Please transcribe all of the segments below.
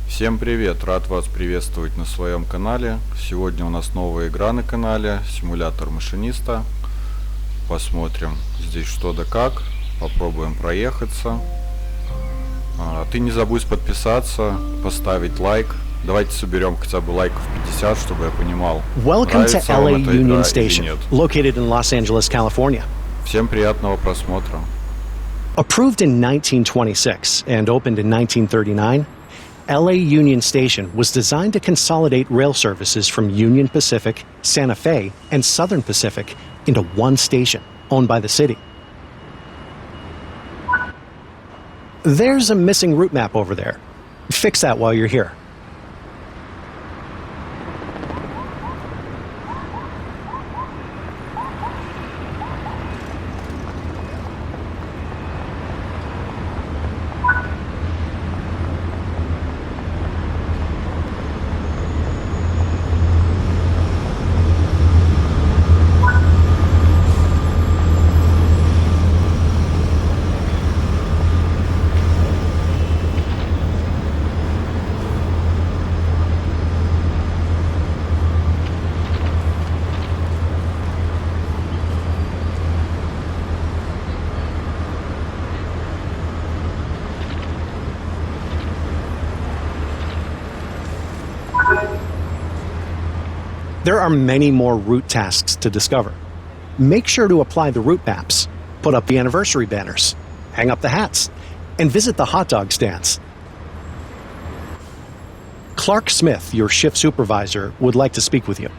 Всем привет! Рад вас приветствовать на своем канале. Сегодня у нас новая игра на канале, симулятор машиниста. Посмотрим здесь что да как, попробуем проехаться. Ты не забудь подписаться, поставить лайк. Давайте соберем хотя бы лайков 50, чтобы я понимал, нравится вам эта игра или нет. Located in Los Angeles, California. Всем приятного просмотра. Approved in 1926 and opened in 1939, LA Union Station was designed to consolidate rail services from Union Pacific, Santa Fe, and Southern Pacific into one station owned by the city. There's a missing route map over there. Fix that while you're here. There are many more route tasks to discover. Make sure to apply the route maps, put up the anniversary banners, hang up the hats, and visit the hot dog stands. Clark Smith, your shift supervisor, would like to speak with you.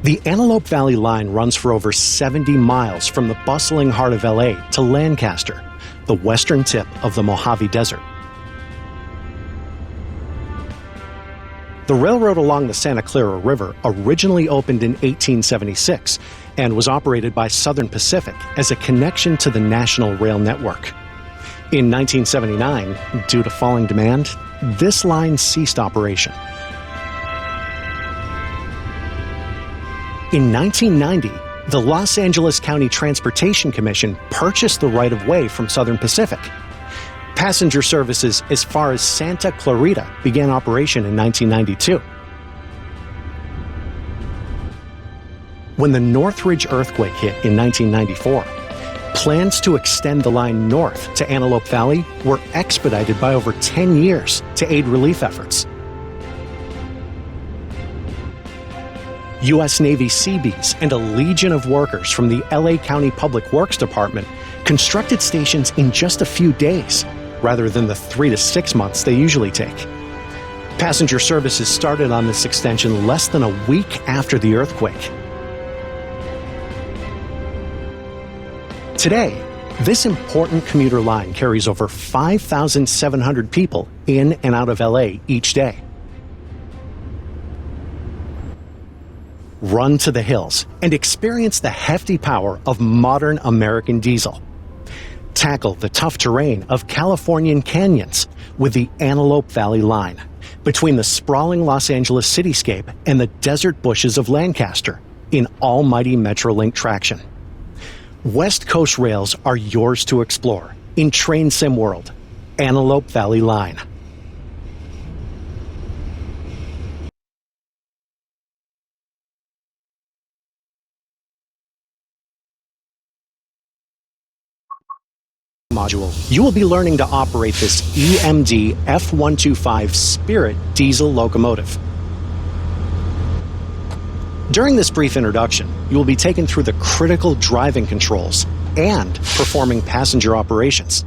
The Antelope Valley Line runs for over 70 miles from the bustling heart of LA to Lancaster, the western tip of the Mojave Desert. The railroad along the Santa Clara River originally opened in 1876 and was operated by Southern Pacific as a connection to the national rail network. In 1979, due to falling demand, this line ceased operation. In 1990, the Los Angeles County Transportation Commission purchased the right-of-way from Southern Pacific. Passenger services as far as Santa Clarita began operation in 1992. When the Northridge earthquake hit in 1994, plans to extend the line north to Antelope Valley were expedited by over 10 years to aid relief efforts. U.S. Navy Seabees and a legion of workers from the LA County Public Works Department constructed stations in just a few days, rather than the 3 to 6 months they usually take. Passenger services started on this extension less than a week after the earthquake. Today, this important commuter line carries over 5,700 people in and out of LA each day. Run to the hills and experience the hefty power of modern American diesel. tackle the tough terrain of Californian canyons with the Antelope Valley Line, between the sprawling Los Angeles cityscape and the desert bushes of Lancaster, in almighty Metrolink traction. West Coast rails are yours to explore in Train Sim World, Antelope Valley Line. Module, you will be learning to operate this EMD F125 Spirit diesel locomotive. During this brief introduction, you will be taken through the critical driving controls and performing passenger operations.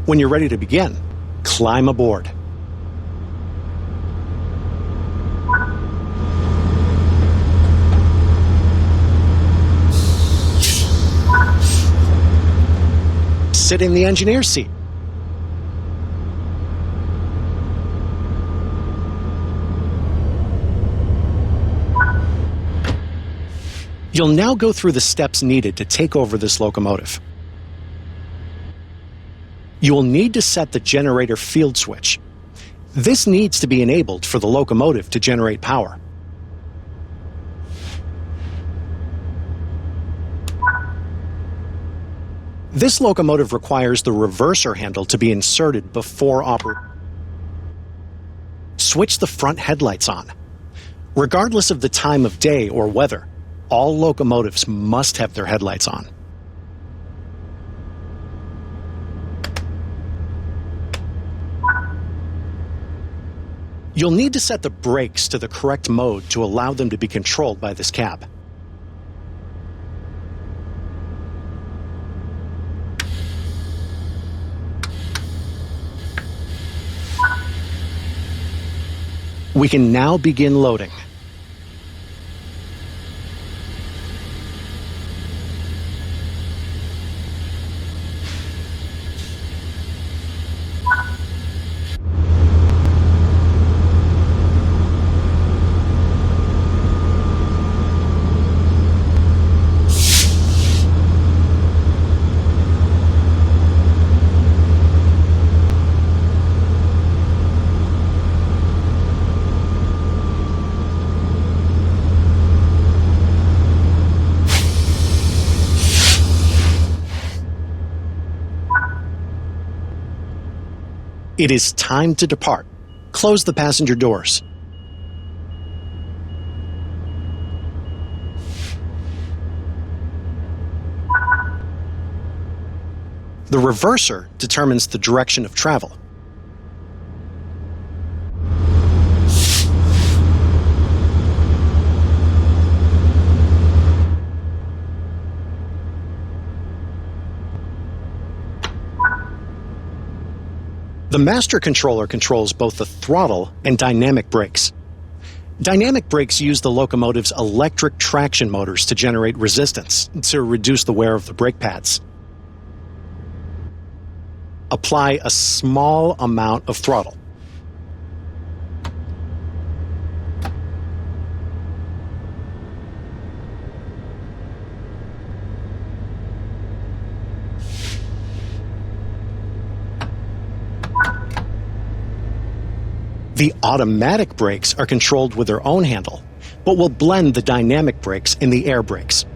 When you're ready to begin, climb aboard. Sit in the engineer's seat. You'll now go through the steps needed to take over this locomotive. You will need to set the generator field switch. This needs to be enabled for the locomotive to generate power. This locomotive requires the reverser handle to be inserted before operating. Switch the front headlights on. Regardless of the time of day or weather, all locomotives must have their headlights on. You'll need to set the brakes to the correct mode to allow them to be controlled by this cab. We can now begin loading. It is time to depart. Close the passenger doors. The reverser determines the direction of travel. The master controller controls both the throttle and dynamic brakes. Dynamic brakes use the locomotive's electric traction motors to generate resistance to reduce the wear of the brake pads. Apply a small amount of throttle. The automatic brakes are controlled with their own handle, but will blend the dynamic brakes in the air brakes.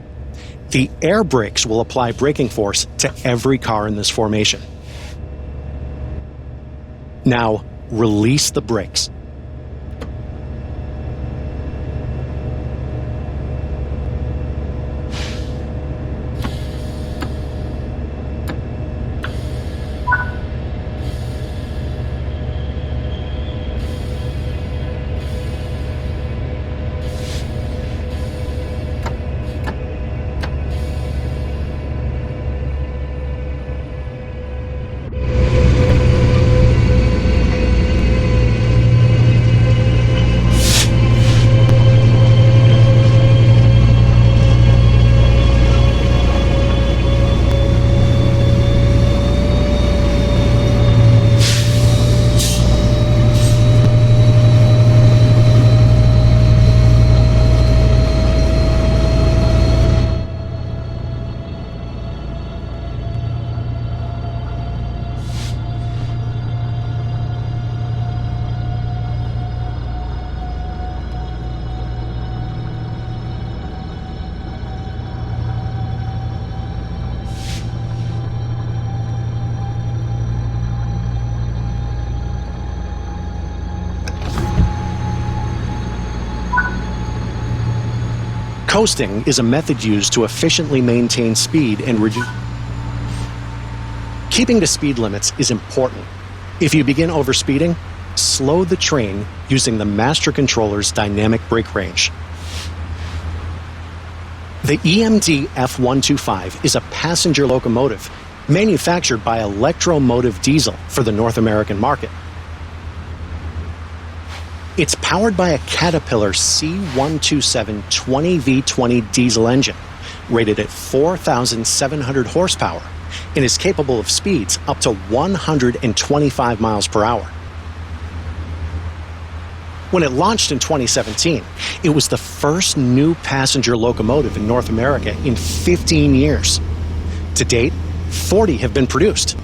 The air brakes will apply braking force to every car in this formation. Now, release the brakes. Coasting is a method used to efficiently maintain speed and reduce. Keeping to speed limits is important. If you begin overspeeding, slow the train using the master controller's dynamic brake range. The EMD F125 is a passenger locomotive manufactured by Electromotive Diesel for the North American market. It's powered by a Caterpillar C127 20V20 diesel engine, rated at 4,700 horsepower, and is capable of speeds up to 125 miles per hour. When it launched in 2017, it was the first new passenger locomotive in North America in 15 years. To date, 40 have been produced,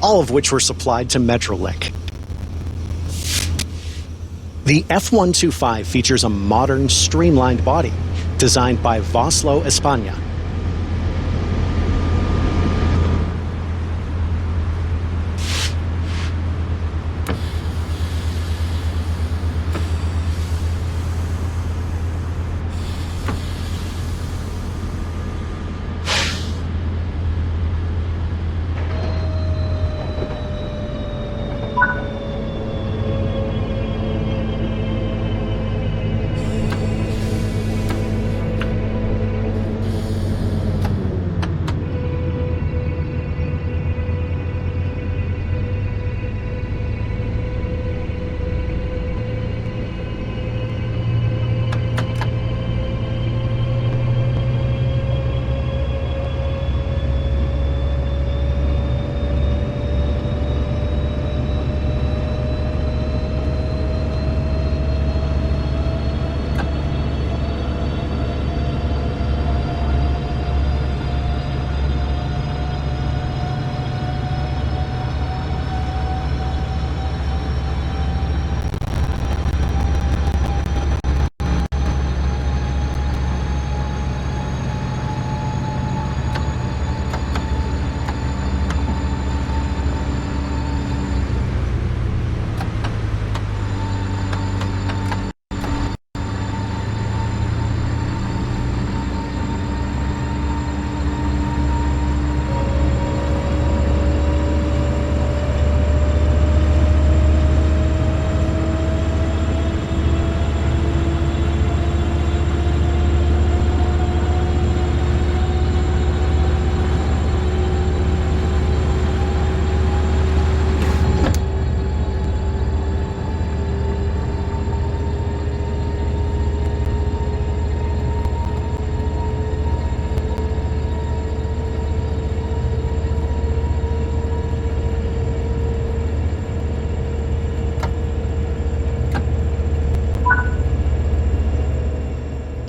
all of which were supplied to Metrolink. The F125 features a modern, streamlined body designed by Vossloh España.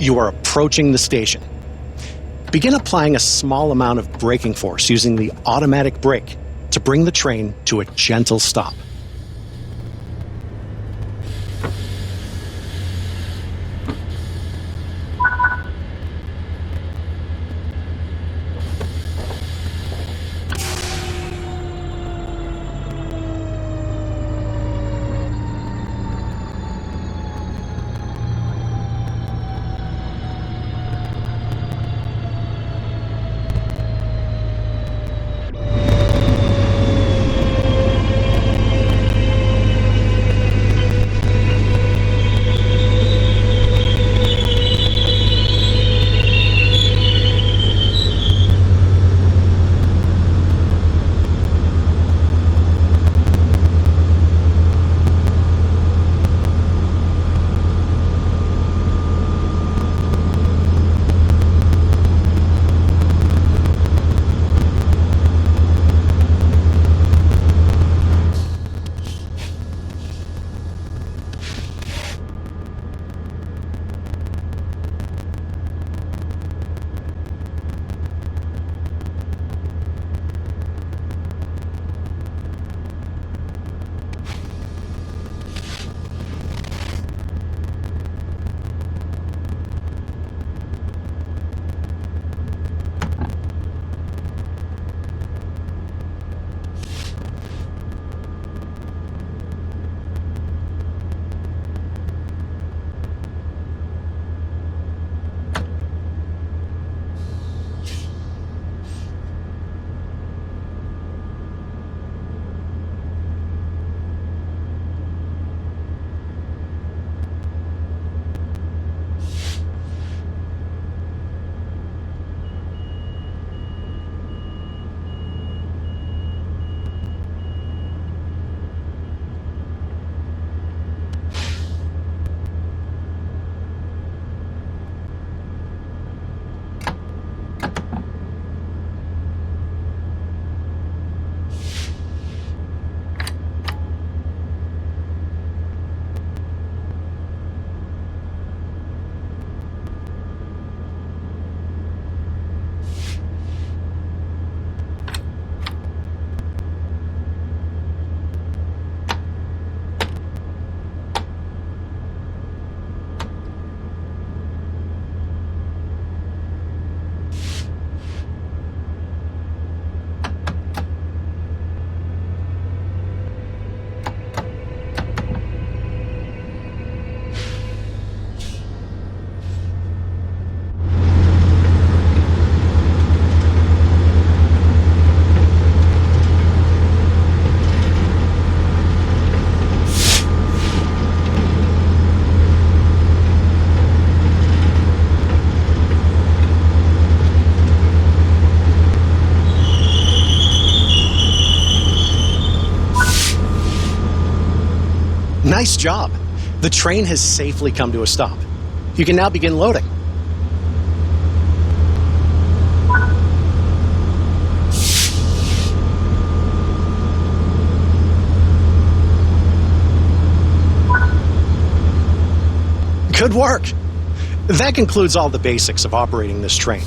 You are approaching the station. Begin applying a small amount of braking force using the automatic brake to bring the train to a gentle stop. Nice job. The train has safely come to a stop. You can now begin loading. Good work. That concludes all the basics of operating this train.